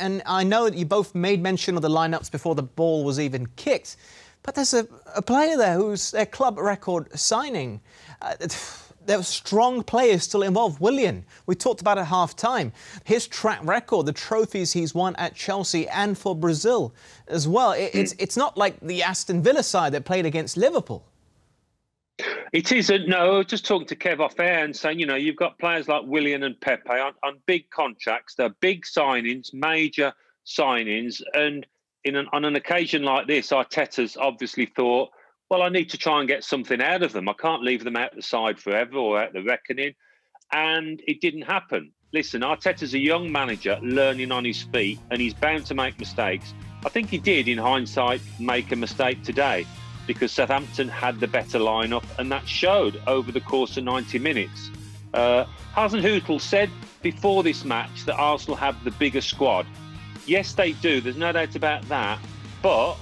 And I know that you both made mention of the lineups before the ball was even kicked, but there's a player there who's their club record signing. There were strong players still involved. Willian, we talked about at half-time. His track record, the trophies he's won at Chelsea and for Brazil as well. It's not like the Aston Villa side that played against Liverpool. It isn't, no. Just talking to Kev off air and saying, you know, you've got players like Willian and Pepe on big contracts. They're big signings, major signings. And on an occasion like this, Arteta's obviously thought, well, I need to try and get something out of them. I can't leave them out the side forever or out the reckoning. And it didn't happen. Listen, Arteta's a young manager learning on his feet, and he's bound to make mistakes. I think he did, in hindsight, make a mistake today because Southampton had the better lineup, and that showed over the course of 90 minutes. Hasenhüttl said before this match that Arsenal have the bigger squad. Yes, they do. There's no doubt about that. But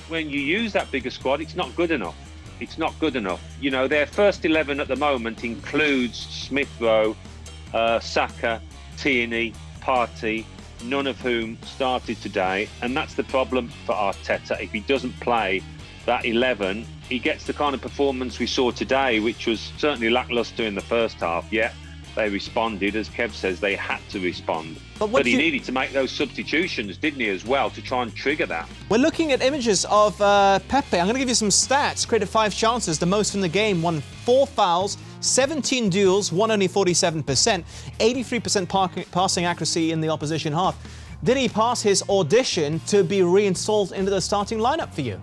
when you use that bigger squad, it's not good enough. It's not good enough. You know, their first 11 at the moment includes Smith Rowe, Saka, Tierney, Partey, none of whom started today. And that's the problem for Arteta. If he doesn't play that 11, he gets the kind of performance we saw today, which was certainly lacklustre in the first half. Yeah, they responded. As Kev says, they had to respond. But he needed to make those substitutions, didn't he, as well, to try and trigger that. We're looking at images of Pepe. I'm going to give you some stats. Created 5 chances, the most in the game. Won 4 fouls, 17 duels, won only 47%, 83% passing accuracy in the opposition half. Did he pass his audition to be reinstalled into the starting lineup for you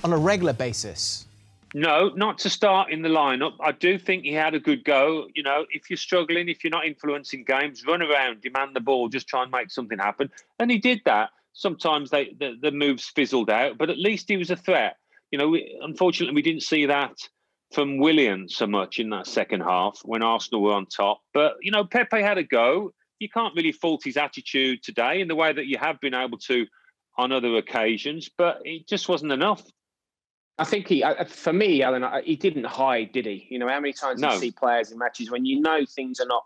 on a regular basis? No, not to start in the lineup. I do think he had a good go. You know, if you're struggling, if you're not influencing games, run around, demand the ball, just try and make something happen. And he did that. Sometimes the moves fizzled out, but at least he was a threat. You know, unfortunately, we didn't see that from Willian so much in that second half when Arsenal were on top. But, you know, Pepe had a go. You can't really fault his attitude today in the way that you have been able to on other occasions, but it just wasn't enough. I think for me, Alan, he didn't hide, did he? You know, how many times do you see players in matches when you know things are not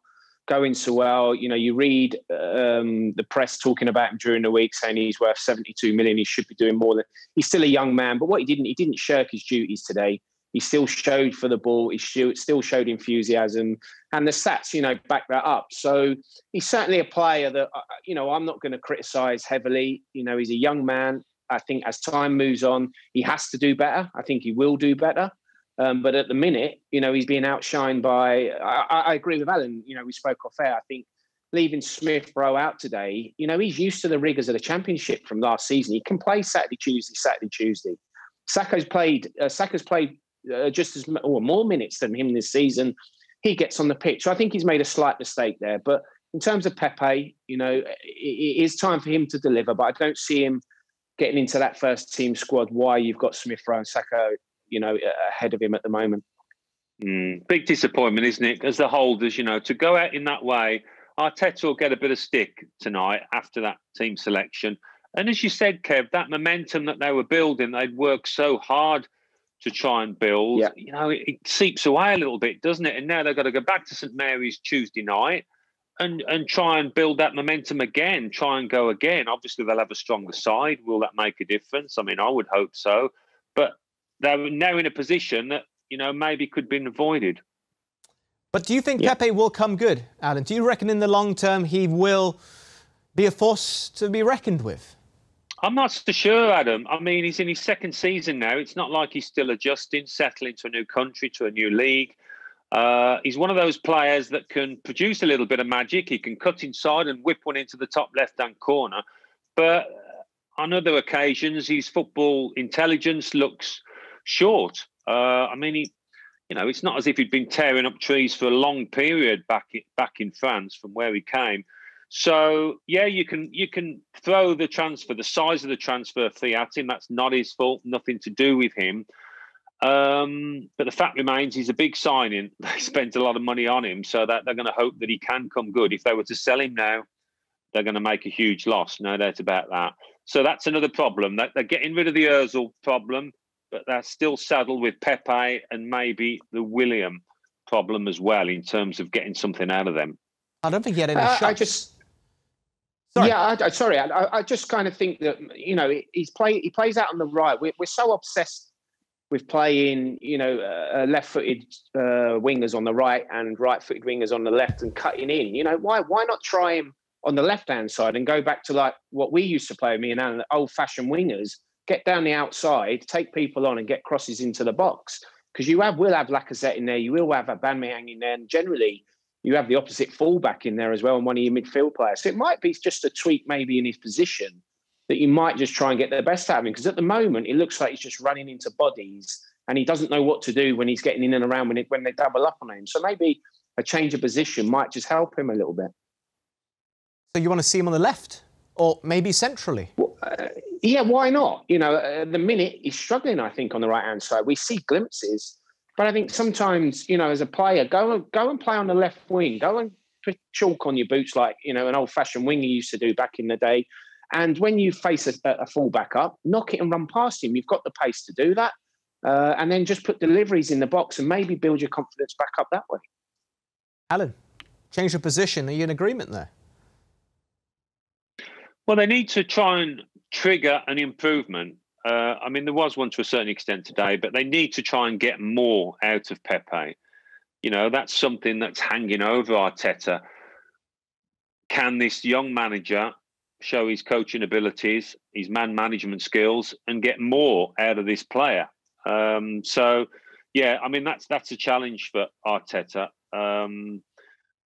going so well? You know, you read the press talking about him during the week, saying he's worth 72 million. He should be doing more than. He's still a young man, but what he didn't shirk his duties today. He still showed for the ball. He still showed enthusiasm, and the stats, you know, back that up. So he's certainly a player that, you know, I'm not going to criticise heavily. You know, he's a young man. I think as time moves on, he has to do better. I think he will do better. But at the minute, you know, he's being outshined by... I agree with Alan. You know, we spoke off air. I think leaving Smith Rowe out today, you know, he's used to the rigours of the Championship from last season. He can play Saturday, Tuesday. Saka's played just as or more minutes than him this season. He gets on the pitch. So I think he's made a slight mistake there. But in terms of Pepe, you know, it is time for him to deliver. But I don't see him getting into that first team squad, why you've got Smith Rowe and Saka, you know, ahead of him at the moment. Big disappointment, isn't it? As the holders, you know, to go out in that way, Arteta will get a bit of stick tonight after that team selection. And as you said, Kev, that momentum that they were building, they'd worked so hard to try and build, you know, it seeps away a little bit, doesn't it? And now they've got to go back to St Mary's Tuesday night and try and build that momentum again, try and go again. Obviously, they'll have a stronger side. Will that make a difference? I mean, I would hope so. But they're now in a position that, you know, maybe could have been avoided. But do you think Pepe will come good, Alan? Do you reckon in the long term he will be a force to be reckoned with? I'm not so sure, Adam. I mean, he's in his second season now. It's not like he's still adjusting, settling to a new country, to a new league. He's one of those players that can produce a little bit of magic. He can cut inside and whip one into the top left-hand corner. But on other occasions, his football intelligence looks short. I mean, you know, it's not as if he'd been tearing up trees for a long period back in France from where he came. So, yeah, you can throw the size of the transfer fee at him. That's not his fault, nothing to do with him. But the fact remains he's a big signing. They spent a lot of money on him, so that they're going to hope that he can come good. If they were to sell him now, they're going to make a huge loss, no doubt about that. So that's another problem. They're getting rid of the Ozil problem, but they're still saddled with Pepe and maybe the Willian problem as well in terms of getting something out of them. I don't think he had any shots. Sorry. Yeah, I just kind of think that, you know, he plays out on the right. We're so obsessed with playing, you know, left-footed wingers on the right and right-footed wingers on the left and cutting in. You know, why not try him on the left-hand side and go back to like what we used to play, me and Alan, old-fashioned wingers, get down the outside, take people on and get crosses into the box. Because will have Lacazette in there, you will have Aubameyang in there, and generally you have the opposite fullback in there as well and one of your midfield players. So it might be just a tweak maybe in his position that you might just try and get the best out of him. Because at the moment, it looks like he's just running into bodies and he doesn't know what to do when he's getting in and around when they double up on him. So maybe a change of position might just help him a little bit. So you want to see him on the left or maybe centrally? Well, yeah, why not? You know, at the minute, he's struggling, I think, on the right-hand side. We see glimpses. But I think sometimes, you know, as a player, go and play on the left wing. Go and put chalk on your boots like, you know, an old-fashioned winger used to do back in the day. And when you face a full-back up, knock it and run past him. You've got the pace to do that. And then just put deliveries in the box and maybe build your confidence back up that way. Alan, change of position. Are you in agreement there? Well, they need to try and trigger an improvement. I mean, there was one to a certain extent today, but they need to try and get more out of Pepe. You know, that's something that's hanging over Arteta. Can this young manager show his coaching abilities, his man management skills, and get more out of this player? So, yeah, I mean, that's a challenge for Arteta.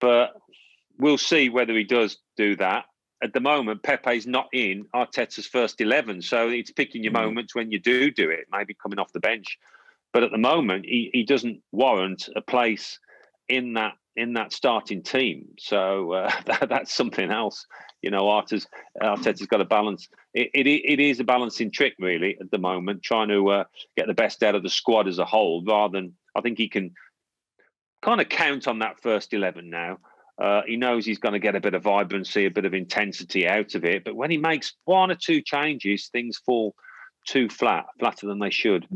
But we'll see whether he does do that. At the moment, Pepe's not in Arteta's first 11, so it's picking your moments when you do it, maybe coming off the bench. But at the moment, he doesn't warrant a place in that starting team. So that's something else. You know, Arteta's got a balance. It is a balancing trick, really, at the moment, trying to get the best out of the squad as a whole, rather than, I think he can kind of count on that first 11 now. He knows he's going to get a bit of vibrancy, a bit of intensity out of it. But when he makes one or two changes, things fall too flatter than they should.